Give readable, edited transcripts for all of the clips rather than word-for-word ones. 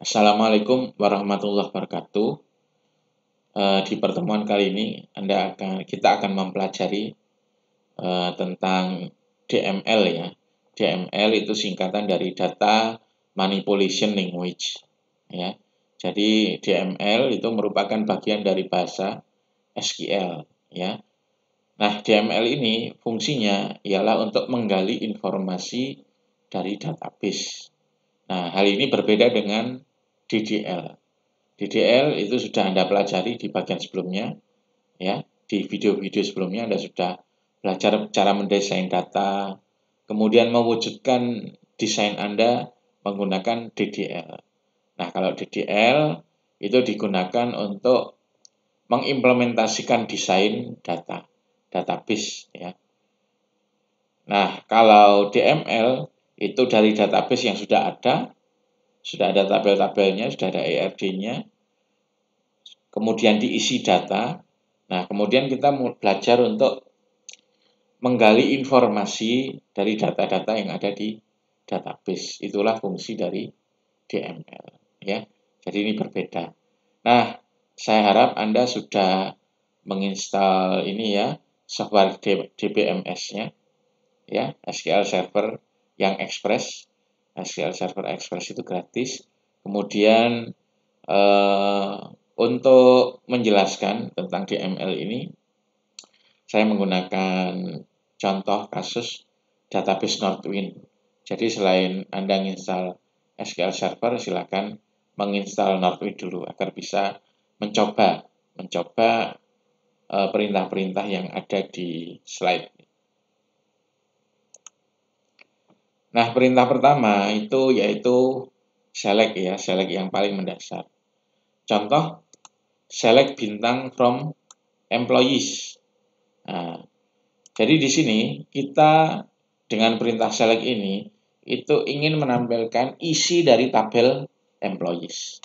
Assalamualaikum warahmatullahi wabarakatuh. Di pertemuan kali ini kita akan mempelajari tentang DML ya. DML itu singkatan dari Data Manipulation Language ya. Jadi DML itu merupakan bagian dari bahasa SQL ya. Nah, DML ini fungsinya ialah untuk menggali informasi dari database. Nah, hal ini berbeda dengan DDL. DDL itu sudah Anda pelajari di bagian sebelumnya, ya. Di video-video sebelumnya Anda sudah belajar cara mendesain data, kemudian mewujudkan desain Anda menggunakan DDL. Nah, kalau DDL itu digunakan untuk mengimplementasikan desain database, ya. Nah, kalau DML itu dari database yang sudah ada tabel-tabelnya, sudah ada ERD-nya, kemudian diisi data. Nah, kemudian kita belajar untuk menggali informasi dari data-data yang ada di database. Itulah fungsi dari DML, ya. Jadi ini berbeda. Nah, saya harap Anda sudah menginstal ini ya, software DBMS-nya, ya, SQL Server yang Express. SQL Server Express itu gratis. Kemudian untuk menjelaskan tentang DML ini, saya menggunakan contoh kasus database Northwind. Jadi selain Anda menginstal SQL Server, silakan menginstal Northwind dulu agar bisa mencoba perintah-perintah yang ada di slide. Nah, perintah pertama itu yaitu select ya, select yang paling mendasar. Contoh, select bintang from employees. Nah, jadi di sini kita dengan perintah select ini itu ingin menampilkan isi dari tabel employees.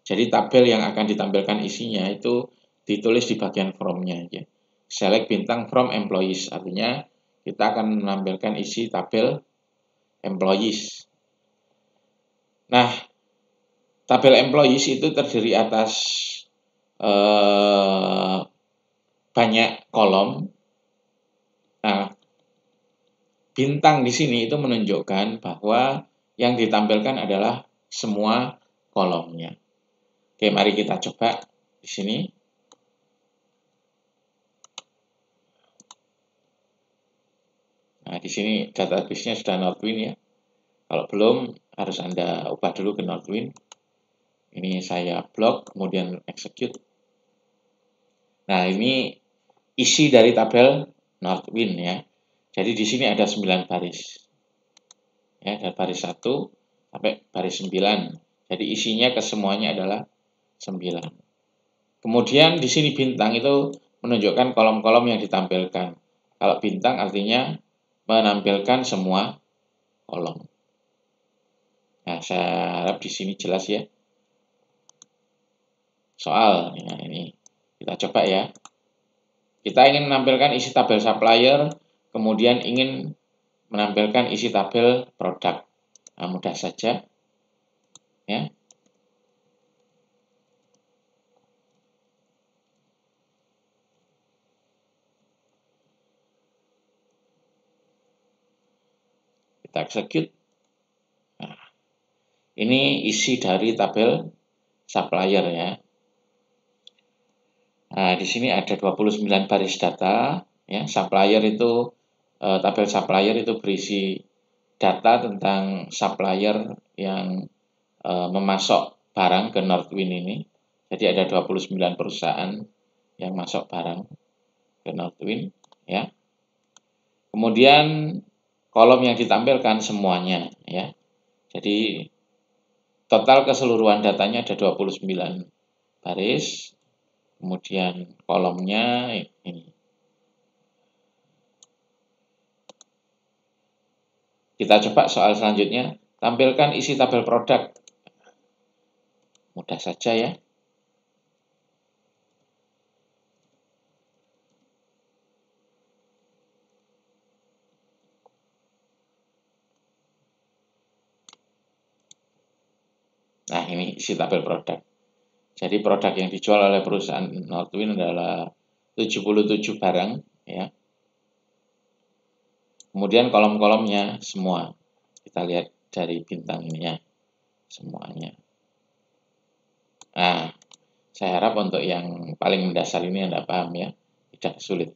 Jadi tabel yang akan ditampilkan isinya itu ditulis di bagian from-nya aja. Select bintang from employees, artinya kita akan menampilkan isi tabel employees. Nah, tabel employees itu terdiri atas banyak kolom. Nah, bintang di sini itu menunjukkan bahwa yang ditampilkan adalah semua kolomnya. Oke, mari kita coba di sini. Nah, di sini database-nya sudah Northwind ya. Kalau belum, harus Anda ubah dulu ke Northwind. Ini saya blok, kemudian execute. Nah, ini isi dari tabel Northwind ya. Jadi di sini ada 9 baris. Ya, dari baris 1 sampai baris 9. Jadi isinya kesemuanya adalah 9. Kemudian di sini bintang itu menunjukkan kolom-kolom yang ditampilkan. Kalau bintang artinya menampilkan semua kolom. Nah, saya harap di sini jelas ya. Soal, ya, ini kita coba ya. Kita ingin menampilkan isi tabel supplier, kemudian ingin menampilkan isi tabel produk. Nah, mudah saja. Ya. Kita execute. Nah, ini isi dari tabel supplier ya. Nah, di sini ada 29 baris data. Ya, supplier itu tabel supplier itu berisi data tentang supplier yang memasok barang ke Northwind ini. Jadi ada 29 perusahaan yang masuk barang ke Northwind ya. Kemudian kolom yang ditampilkan semuanya ya. Jadi total keseluruhan datanya ada 29 baris. Kemudian kolomnya ini. Kita coba soal selanjutnya, tampilkan isi tabel produk. Mudah saja ya. Nah, ini isi tabel produk. Jadi produk yang dijual oleh perusahaan Northwind adalah 77 barang, ya. Kemudian kolom-kolomnya semua. Kita lihat dari bintang ininya semuanya. Nah, saya harap untuk yang paling mendasar ini Anda paham ya, tidak sulit.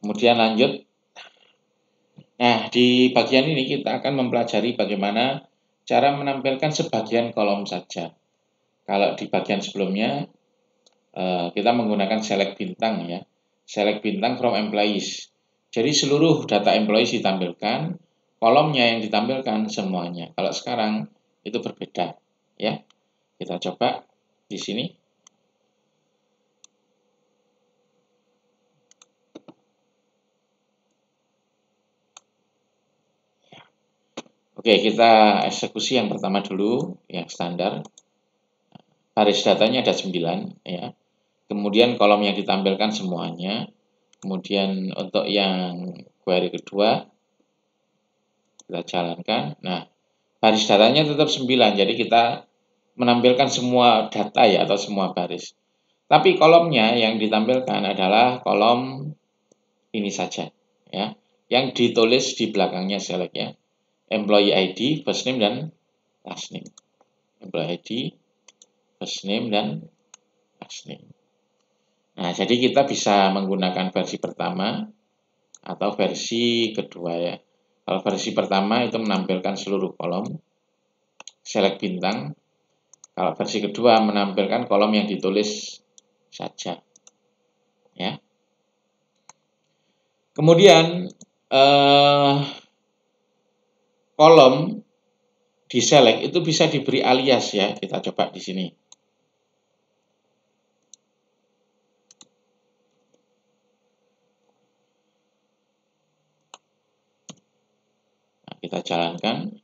Kemudian lanjut. Nah, di bagian ini kita akan mempelajari bagaimana cara menampilkan sebagian kolom saja. Kalau di bagian sebelumnya, kita menggunakan select bintang ya. Select bintang from employees. Jadi seluruh data employees ditampilkan, kolomnya yang ditampilkan semuanya. Kalau sekarang itu berbeda ya. Kita coba di sini. Oke, kita eksekusi yang pertama dulu, yang standar. Baris datanya ada 9 ya. Kemudian kolom yang ditampilkan semuanya. Kemudian untuk yang query kedua kita jalankan. Nah, baris datanya tetap 9. Jadi kita menampilkan semua data ya atau semua baris. Tapi kolomnya yang ditampilkan adalah kolom ini saja ya. Yang ditulis di belakangnya select ya. Employee ID, first name dan last name. Employee ID, first name dan last name. Nah, jadi kita bisa menggunakan versi pertama atau versi kedua ya. Kalau versi pertama itu menampilkan seluruh kolom, select bintang. Kalau versi kedua menampilkan kolom yang ditulis saja. Ya. Kemudian kolom di select itu bisa diberi alias ya. Kita coba di sini. Kita jalankan.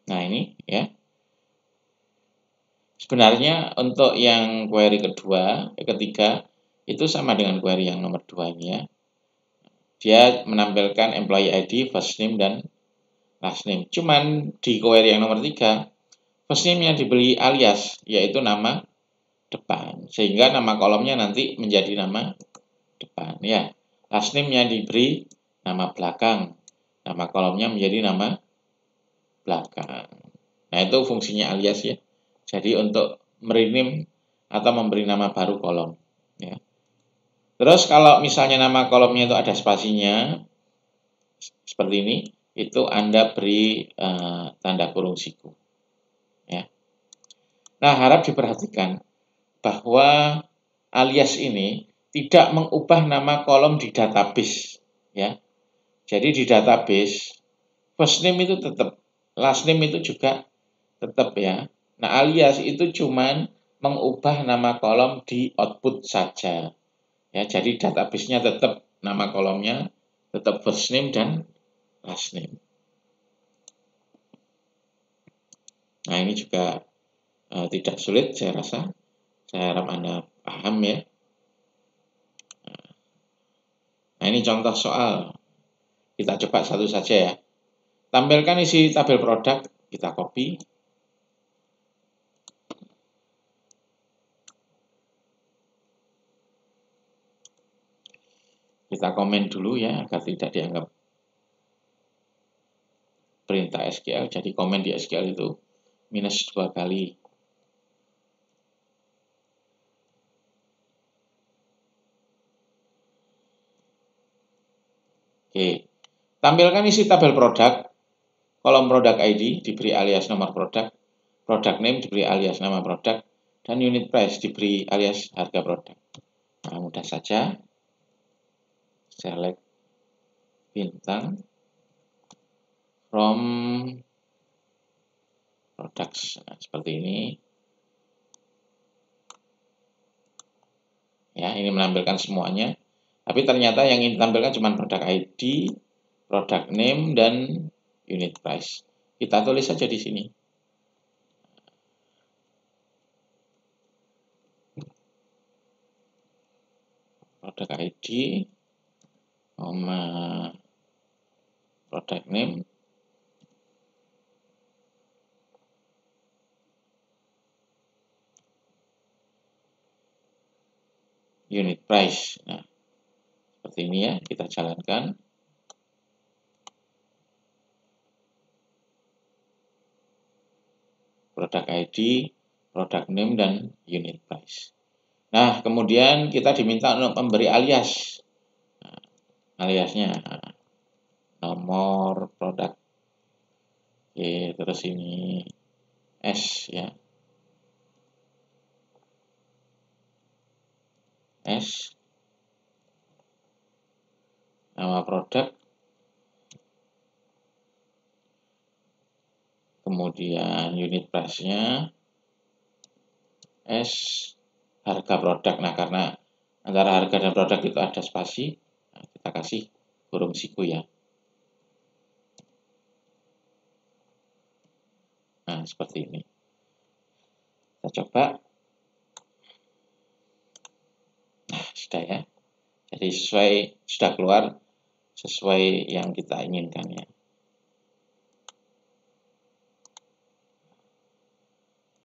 Nah, ini ya. Sebenarnya untuk yang query kedua, ketiga, itu sama dengan query yang nomor 2 ini ya. Dia menampilkan employee ID, first name, dan last name. Cuman di query yang nomor 3, first name-nya diberi alias, yaitu nama depan. Sehingga nama kolomnya nanti menjadi nama depan ya. Last name-nya diberi nama belakang. Nama kolomnya menjadi nama belakang. Nah, itu fungsinya alias ya. Jadi untuk merename atau memberi nama baru kolom. Ya. Terus kalau misalnya nama kolomnya itu ada spasinya, seperti ini, itu Anda beri tanda kurung siku. Ya. Nah, harap diperhatikan bahwa alias ini tidak mengubah nama kolom di database. Ya. Jadi di database, first name itu tetap, last name itu juga tetap ya. Nah, alias itu cuman mengubah nama kolom di output saja. Ya, jadi database-nya tetap nama kolomnya, tetap first name dan last name. Nah, ini juga tidak sulit saya rasa. Saya harap Anda paham ya. Nah, ini contoh soal. Kita coba satu saja ya. Tampilkan isi tabel produk, kita copy. Kita komen dulu ya, agar tidak dianggap perintah SQL. Jadi komen di SQL itu minus 2 kali. Oke. Tampilkan isi tabel produk. Kolom produk ID diberi alias nomor produk. Product name diberi alias nama produk. Dan unit price diberi alias harga produk. Nah, mudah saja. Select bintang from products. Nah, seperti ini. Ya, ini menampilkan semuanya. Tapi ternyata yang ini ditampilkan cuma produk ID, product name, dan unit price. Kita tulis saja di sini. Produk ID, product name, unit price. Nah, seperti ini ya, kita jalankan. Product ID, product name, dan unit price. Nah, kemudian kita diminta untuk memberi alias. Nah, aliasnya nomor produk. Oke, terus ini S ya. S, nama produk, kemudian unit price-nya, S, harga produk. Nah, karena antara harga dan produk itu ada spasi, nah, kita kasih kurung siku ya. Nah, seperti ini. Kita coba. Nah, sudah ya. Jadi sudah keluar sesuai yang kita inginkan ya.